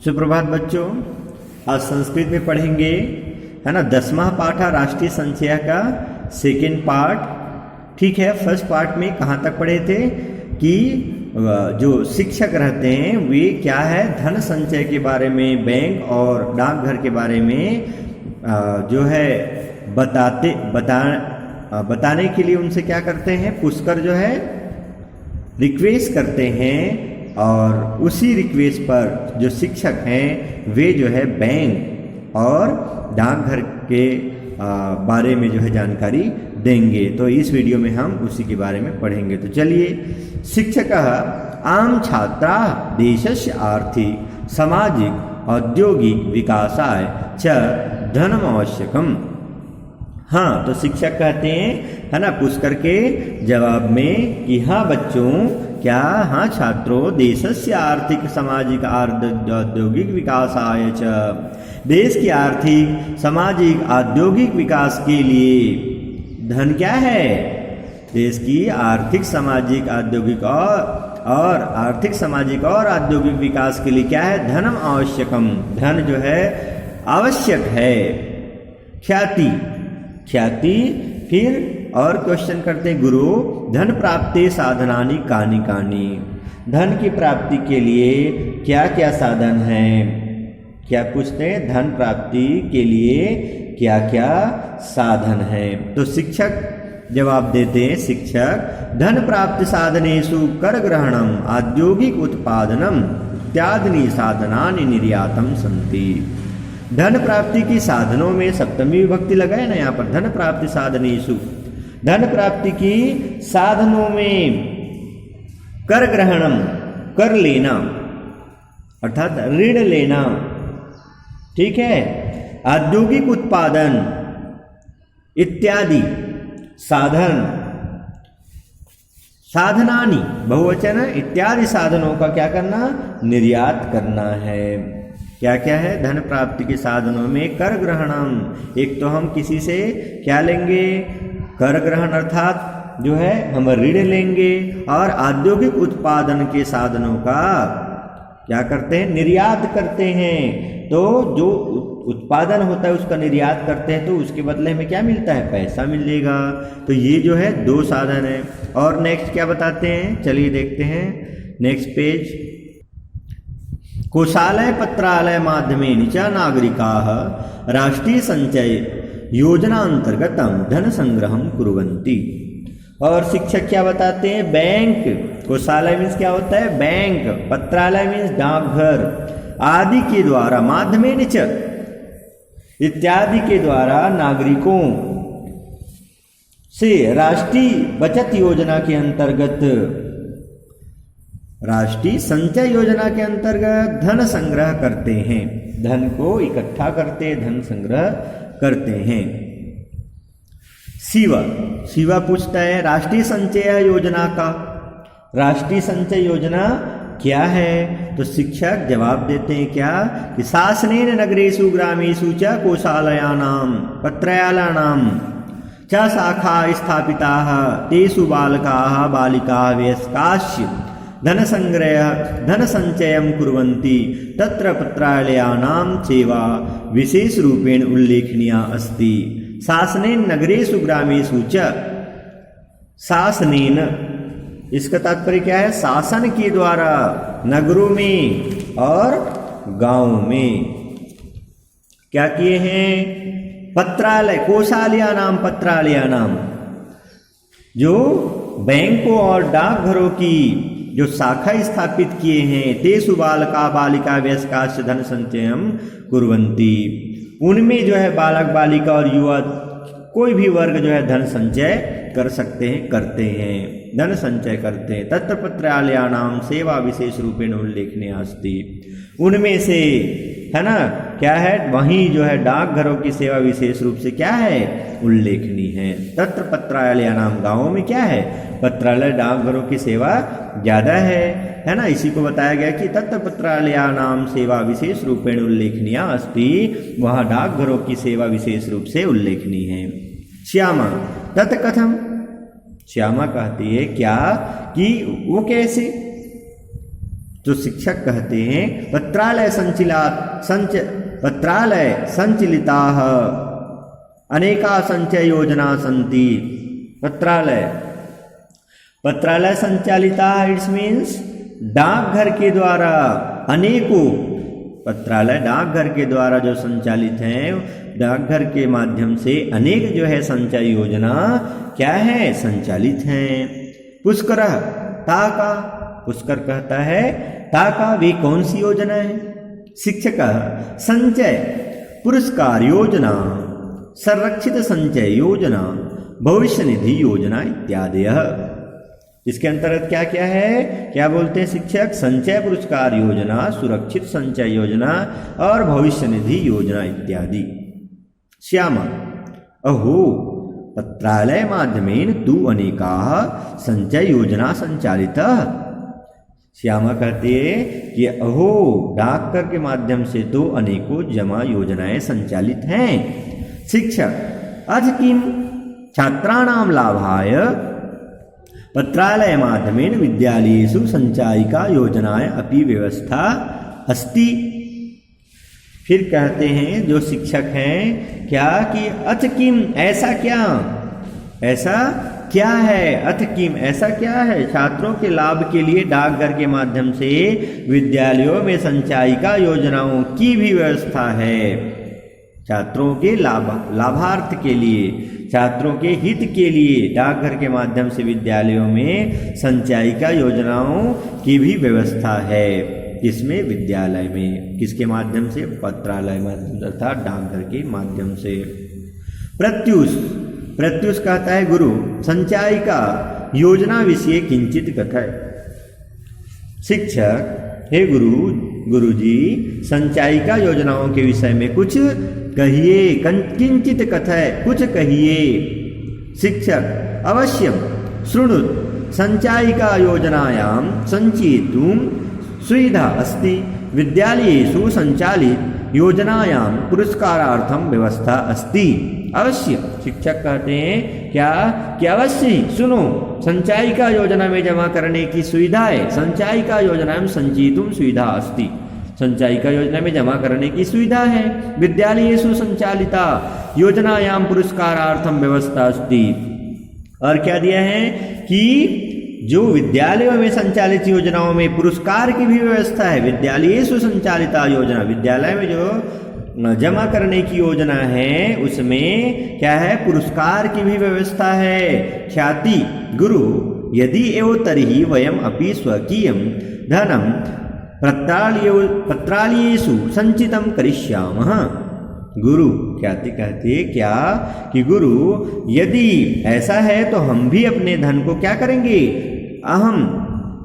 सुप्रभात बच्चों, आज संस्कृत में पढ़ेंगे, है ना। 10वां पाठ है राष्ट्रीय संचय का सेकेंड पार्ट। ठीक है, फर्स्ट पार्ट में कहाँ तक पढ़े थे कि जो शिक्षक रहते हैं वे क्या है धन संचय के बारे में, बैंक और डाकघर के बारे में जो है बताने के लिए उनसे क्या करते हैं, पुष्कर जो है रिक्वेस्ट करते हैं। और उसी रिक्वेस्ट पर जो शिक्षक हैं वे जो है बैंक और डाकघर के बारे में जो है जानकारी देंगे। तो इस वीडियो में हम उसी के बारे में पढ़ेंगे। तो चलिए, शिक्षकः आम छात्रा देशस्य आर्थिक सामाजिक औद्योगिक विकासाय च धनम आवश्यकम। हाँ, तो शिक्षक कहते हैं, है ना, पुष्कर के जवाब में कि हाँ बच्चों, क्या, हाँ छात्रों, देशस्य आर्थिक सामाजिक औद्योगिक विकासाय च, देश की आर्थिक सामाजिक औद्योगिक विकास के लिए धन क्या है, देश की आर्थिक सामाजिक औद्योगिक और आर्थिक सामाजिक और औद्योगिक विकास के लिए क्या है, धनम आवश्यकम, धन जो है आवश्यक है। ख्याति फिर और क्वेश्चन करते हैं, गुरु धन प्राप्ति साधनानि कानि कानि, धन की प्राप्ति के लिए क्या क्या साधन हैं, क्या पूछते हैं, धन प्राप्ति के लिए क्या क्या साधन हैं। तो शिक्षक जवाब देते हैं, शिक्षक धन प्राप्ति साधनेषु कर ग्रहणम औद्योगिक उत्पादनम इत्यादि साधनानि निर्यातम सन्ति। धन प्राप्ति की साधनों में सप्तमी विभक्ति लगाए ना यहाँ पर, धन प्राप्ति साधनेषु, धन प्राप्ति की साधनों में कर ग्रहणम, कर लेना अर्थात ऋण लेना, ठीक है, औद्योगिक उत्पादन इत्यादि साधन, साधनानि बहुवचन, इत्यादि साधनों का क्या करना, निर्यात करना है। क्या क्या है, धन प्राप्ति के साधनों में कर ग्रहणम, एक तो हम किसी से क्या लेंगे, कर ग्रहण अर्थात जो है हम ऋण लेंगे, और औद्योगिक उत्पादन के साधनों का क्या करते हैं, निर्यात करते हैं। तो जो उत्पादन होता है उसका निर्यात करते हैं तो उसके बदले में क्या मिलता है, पैसा मिलेगा। तो ये जो है दो साधन है। और नेक्स्ट क्या बताते हैं, चलिए देखते हैं नेक्स्ट पेज। कोषालय पत्रालय माध्यमेन च नागरिकाः राष्ट्रीय संचय योजना अंतर्गत धन संग्रहम कुर्वन्ति। और शिक्षक क्या बताते हैं, बैंक, कोषालय मीन्स क्या होता है, बैंक, पत्रालय मीन्स डाकघर आदि के द्वारा, माध्यमेन च इत्यादि के द्वारा नागरिकों से राष्ट्रीय बचत योजना के अंतर्गत, राष्ट्रीय संचय योजना के अंतर्गत धन संग्रह करते हैं, धन को इकट्ठा करते, धन संग्रह करते हैं। शिवा पूछता है राष्ट्रीय संचय योजना का, राष्ट्रीय संचय योजना क्या है। तो शिक्षक जवाब देते हैं क्या, कि शासनेन नगरेषु ग्रामेषु च कोषालयानां पत्रालयानां च शाखा स्थापिताः तेषु बालकाः बालिकाः वयस्काश्च धन संचयं कुर्वन्ति, तत्र पत्रालयानां सेवा विशेष रूपेण उल्लेखनीया अस्ति। शासनेन नगरेषु ग्रामेषु च, शासनेन इसका तात्पर्य क्या है, शासन के द्वारा नगरों में और गांवों में क्या किए हैं, पत्रालय, कोषालयानां पत्रालयानां, जो बैंकों और डाकघरों की जो शाखा स्थापित किए हैं, तेषु बालका बालिका वयस्काश्च धन संचयम कुर्वन्ति, उनमें जो है बालक बालिका और युवा कोई भी वर्ग जो है धन संचय कर सकते हैं, करते हैं, धन संचय करते हैं। तत्र पत्रालयानां सेवा विशेष रूपेण उल्लेखनीय अस्ति, उनमें से, है ना, क्या है, वहीं जो है डाकघरों की सेवा विशेष रूप से क्या है, उल्लेखनीय है। तत्र पत्रालयानां, गांवों में क्या है, पत्रालय डाकघरों की सेवा ज्यादा है ना। इसी को बताया गया कि तत्र पत्रालयानां सेवा विशेष रूपेण उल्लेखनीय अस्ति, वहाँ डाकघरों की सेवा विशेष रूप से उल्लेखनीय है। श्यामा तत् कथम, श्यामा कहती है क्या, कि वो कैसे, जो शिक्षक कहते हैं पत्रालय संचलिता अनेका संचय योजना संति। पत्रालय संचालिता इट्स मीन्स डाकघर के द्वारा अनेकों पत्रालय डाकघर के द्वारा जो संचालित हैं, डाकघर के माध्यम से अनेक जो है संचय योजना क्या है, संचालित हैं। पुष्कर ताका, पुष्कर कहता है ताका वे कौन सी योजना है। शिक्षक संचय पुरस्कार योजना, संरक्षित संचय योजना, भविष्य निधि योजना इत्यादि। इसके अंतर्गत क्या क्या है, क्या बोलते हैं शिक्षक, संचय पुरस्कार योजना, सुरक्षित संचय योजना और भविष्य निधि योजना इत्यादि। श्यामा अहो पत्रालय माध्यमेन तु अनेकाः संचय योजना संचालिता। श्यामा कहते हैं कि अहो डाकघर के माध्यम से तो अनेकों जमा योजनाएं संचालित हैं। शिक्षक अथ किम छात्राणां लाभाय पत्रालय माध्यमेन विद्यालयेषु संचायिका योजनाएं अपि व्यवस्था अस्ति। फिर कहते हैं जो शिक्षक हैं क्या कि अथ किम ऐसा क्या, ऐसा क्या है, अथ किम ऐसा क्या है, छात्रों के लाभ के लिए डाकघर के माध्यम से विद्यालयों में संचायिका योजनाओं की भी व्यवस्था है। छात्रों के लाभार्थ के लिए, छात्रों के हित के लिए डाकघर के माध्यम से विद्यालयों में संचायिका योजनाओं की भी व्यवस्था है। इसमें विद्यालय में किसके माध्यम से, पत्रालय माध्यम अर्थात डाकघर के माध्यम से। प्रत्युष, प्रत्युष कहता है गुरु संचायिका योजना विषय किंचित कथय। शिक्षक हे गुरुजी संचायिका योजनाओं के विषय में कुछ कहिए, किंचित कथय कुछ कहिए। शिक्षक अवश्यम शृणुत संचायिका योजनायां संचयितुं सुविधा अस्ति। विद्यालयेषु संचालित योजनायां पुरस्कारार्थं व्यवस्था अस्ति। अवश्य, शिक्षक कहते हैं क्या कि अवश्य सुनो, संचायिका योजना में जमा करने की सुविधा है। संचायिका योजना में संचयितुं सुविधा अस्ति, संचायिका योजना में जमा करने की सुविधा है। विद्यालयेषु संचालिता योजनायां पुरस्कारार्थम व्यवस्था अस्ति। और क्या दिया है कि जो विद्यालयों में संचालित योजनाओं में पुरस्कार की भी व्यवस्था है। विद्यालयेषु संचालिता योजना, विद्यालय में जो जमा करने की योजना है उसमें क्या है, पुरस्कार की भी व्यवस्था है। ख्याति गुरु यदि एव तर्हि वयम अपि स्वकीयं धनं पत्रालयेषु संचितं करिष्यामः। गुरु ख्याति कहते हैं क्या कि गुरु यदि ऐसा है तो हम भी अपने धन को क्या करेंगे, अहम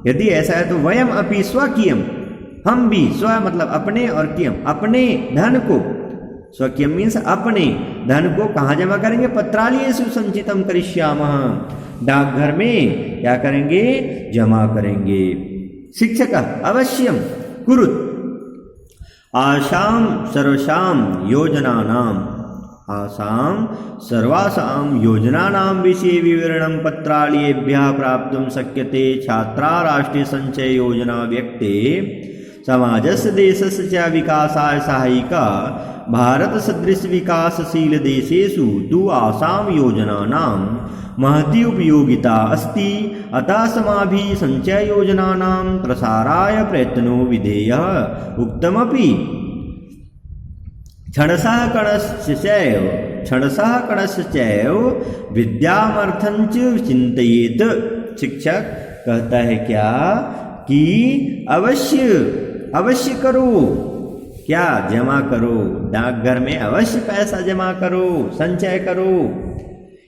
यदि ऐसा है तो वयम अपि स्वकीयम, हम भी, स्व मतलब अपने और कियम अपने धन को, स्वकीयम मीन्स अपने धन को कहाँ जमा करेंगे, पत्रालयेषु संचितम करिष्यामः, डाकघर में क्या करेंगे, जमा करेंगे। शिक्षक अवश्यम कुरुत आसाम सर्वसाम योजनानां, आसाम सर्वासां योजनानां विषये विवरणं पत्रालयेभ्यः प्राप्तुं शक्यते। छात्रा राष्ट्रीय संचय योजना व्यक्ते समाजस्य देशस्य च विकासाय सहायिका। भारत सदृश विकासशील देशेषु तु आसाम योजनानां महती उपयोगिता अस्ति। अतः समाभिः संचय योजनानां प्रसाराय प्रयत्नो विधेयः। उक्तमपि क्षणशः कणस्य चैव विद्यामर्थंच चिंतयेत। शिक्षक कहता है क्या कि अवश्य करो, क्या जमा करो, डाकघर में अवश्य पैसा जमा करो, संचय करो।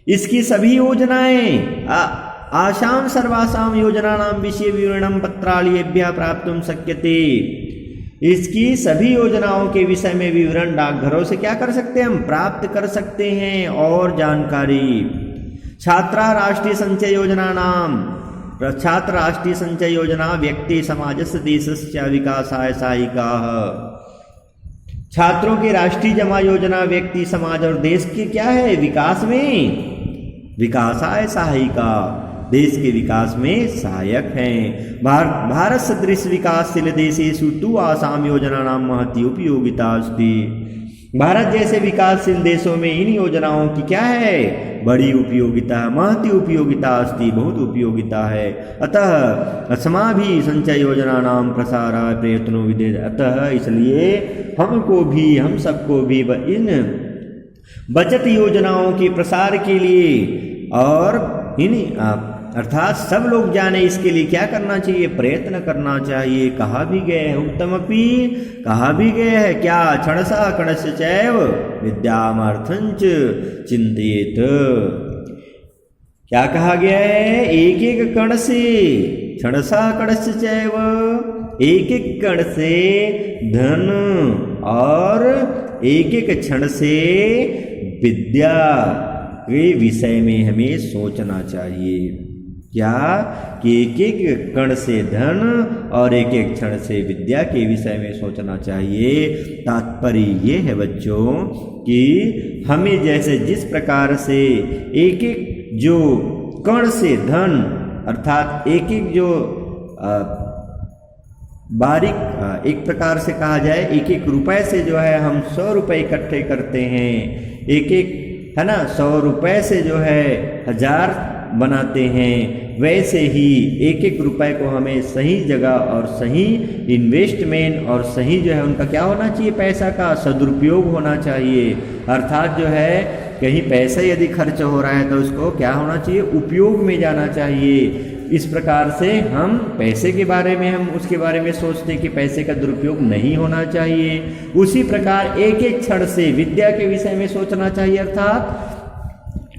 इसकी सभी योजनाएं आसाम सर्वासाम योजनानां विषय विवरणं पत्रालयेभ्यः प्राप्तुं शक्यते। इसकी सभी योजनाओं के विषय में विवरण डाकघरों से क्या कर सकते हैं, हम प्राप्त कर सकते हैं। और जानकारी छात्रा राष्ट्रीय संचय योजना नाम, छात्र राष्ट्रीय संचय योजना व्यक्ति समाजस्य देशस्य विकासाय सहायिका। छात्रों की राष्ट्रीय जमा योजना व्यक्ति समाज और देश के क्या है, विकास में, विकासाय सहायिका। देश के विकास में सहायक हैं। भारत सदृश विकासशील देशेषु तु आसाम योजनानां महती उपयोगिता अस्ति। भारत जैसे विकासशील देशों में इन योजनाओं की क्या है, बड़ी उपयोगिता, महती उपयोगिता अस्ति, बहुत उपयोगिता है। अतः अस्माभिः संचय योजनानां प्रसाराय प्रयत्नो विधेयः। अतः इसलिए हमको भी, हम सबको भी इन बचत योजनाओं के प्रसार के लिए और इन अर्थात सब लोग जाने इसके लिए क्या करना चाहिए, प्रयत्न करना चाहिए। कहा भी गए है उत्तमपि, कहा भी गए है क्या, क्षणसा कणस्य चैव विद्यामर्थंच चिंतयेत। क्या कहा गया है, एक एक कण से, क्षणसा कणस्य चैव, एक एक कण से धन और एक एक क्षण से विद्या के विषय में हमें सोचना चाहिए। क्या कि एक एक कण से धन और एक एक क्षण से विद्या के विषय में सोचना चाहिए। तात्पर्य ये है बच्चों कि हमें जैसे जिस प्रकार से एक एक जो कण से धन अर्थात एक एक जो बारीक एक प्रकार से कहा जाए, एक एक रुपए से जो है हम 100 रुपए इकट्ठे करते हैं, एक एक है ना 100 रुपए से जो है 1000 बनाते हैं, वैसे ही एक एक रुपए को हमें सही जगह और सही इन्वेस्टमेंट और सही जो है उनका क्या होना चाहिए, पैसा का सदुपयोग होना चाहिए। अर्थात जो है कहीं पैसा यदि खर्च हो रहा है तो उसको क्या होना चाहिए, उपयोग में जाना चाहिए। इस प्रकार से हम पैसे के बारे में हम उसके बारे में सोचते हैं कि पैसे का दुरुपयोग नहीं होना चाहिए। उसी प्रकार एक एक क्षण से विद्या के विषय में सोचना चाहिए। अर्थात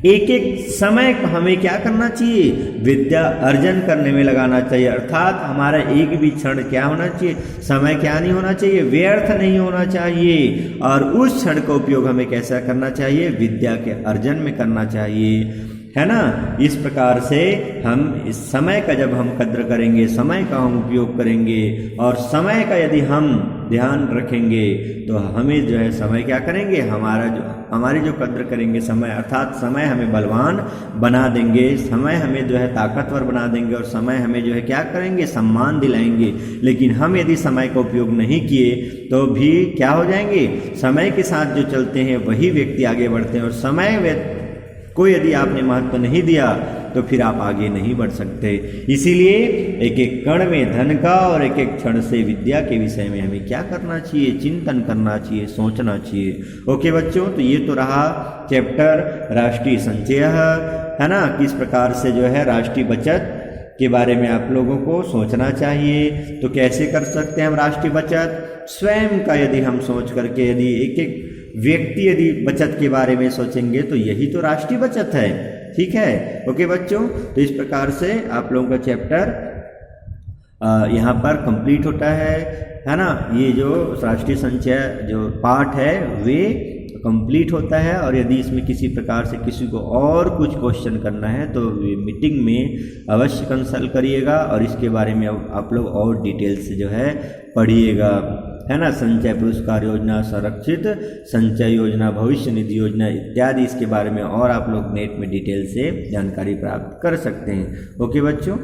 एक एक समय हमें क्या करना चाहिए, विद्या अर्जन करने में लगाना चाहिए। अर्थात हमारा एक भी क्षण क्या होना चाहिए, समय क्या नहीं होना चाहिए, व्यर्थ नहीं होना चाहिए। और उस क्षण का उपयोग हमें कैसा करना चाहिए, विद्या के अर्जन में करना चाहिए, है ना। इस प्रकार से हम इस समय का जब हम कद्र करेंगे, समय का हम उपयोग करेंगे और समय का यदि हम ध्यान रखेंगे तो हमें जो है समय क्या करेंगे, हमारी जो कद्र करेंगे समय, अर्थात समय हमें बलवान बना देंगे, समय हमें जो है ताकतवर बना देंगे और समय हमें जो है क्या करेंगे, सम्मान दिलाएंगे। लेकिन हम यदि समय का उपयोग नहीं किए तो भी क्या हो जाएंगे, समय के साथ जो चलते हैं वही व्यक्ति आगे बढ़ते हैं और समय को यदि आपने महत्व नहीं दिया तो फिर आप आगे नहीं बढ़ सकते। इसीलिए एक एक कण में धन का और एक एक क्षण से विद्या के विषय में हमें क्या करना चाहिए, चिंतन करना चाहिए, सोचना चाहिए। ओके बच्चों, तो ये तो रहा चैप्टर राष्ट्रीय संचय, है ना। किस प्रकार से जो है राष्ट्रीय बचत के बारे में आप लोगों को सोचना चाहिए। तो कैसे कर सकते हैं हम राष्ट्रीय बचत, स्वयं का यदि हम सोच करके यदि एक एक व्यक्ति यदि बचत के बारे में सोचेंगे तो यही तो राष्ट्रीय बचत है। ठीक है, ओके बच्चों, तो इस प्रकार से आप लोगों का चैप्टर यहाँ पर कंप्लीट होता है ना। ये जो राष्ट्रीय संचय जो पार्ट है वे कंप्लीट होता है। और यदि इसमें किसी प्रकार से किसी को और कुछ क्वेश्चन करना है तो मीटिंग में अवश्य कंसल्ट करिएगा और इसके बारे में आप लोग और डिटेल से जो है पढ़िएगा, है ना। संचय पुरस्कार योजना, संरक्षित संचय योजना, भविष्य निधि योजना इत्यादि इसके बारे में और आप लोग नेट में डिटेल से जानकारी प्राप्त कर सकते हैं। ओके बच्चों।